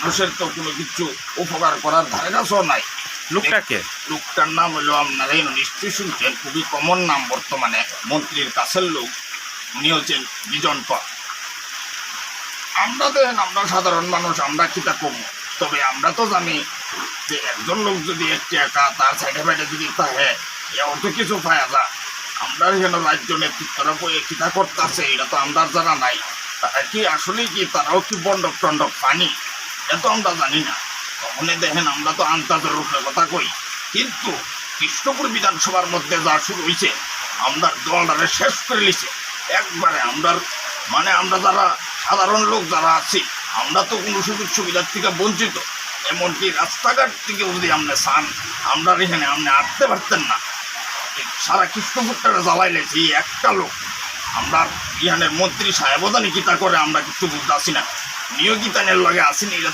মানুষের তো কোনো কিছু উপকার করার ধারে কাছেও নাই। লোকটাকে লোকটার নাম হলো আপনারা নিশ্চয়ই শুনছেন, খুবই কমন নাম বর্তমানে, মন্ত্রীর কাছের লোক, উনি হচ্ছেন বিজন পাল। আমরা দেখেন আমরা সাধারণ মানুষ, আমরা কিতা কম, তবে আমরা তো জানি যে একজন লোক যদি একটি একা তার সাইডে ফাইডে যদি থাকে এও তো কিছু পাওয়া যায়। আমরা এখানে রাজ্য নেতৃত্বরা বই কিতা করতেছে এটা তো আমরা জানা নাই। তারা কি আসলে কি তারাও কি বন্ডক টন্ডক পানি এটা তো আমরা জানি না। তখন দেখেন আমরা তো আন্তাজের রূপে কথা কই, কিন্তু কৃষ্ণপুর বিধানসভার মধ্যে যা শুরু হয়েছে আমরা দলটারে শেষ করে নিছে একবারে। আমরা যারা সাধারণ লোক যারা আছি আমরা তো কোনো সুযোগ সুবিধার থেকে বঞ্চিত। এমনকি রাস্তাঘাট থেকে যদি আপনি চান আমরা এখানে আপনি আটতে পারতেন না। সারা কৃষ্ণপুরটারে জ্বালাই লেছি একটা লোক। আমরা এখানে মন্ত্রী সাহেবও জানি কিতা করে আমরা কিছু বুঝতে আসি না, নিয়োগিতানের লগে আসিনি।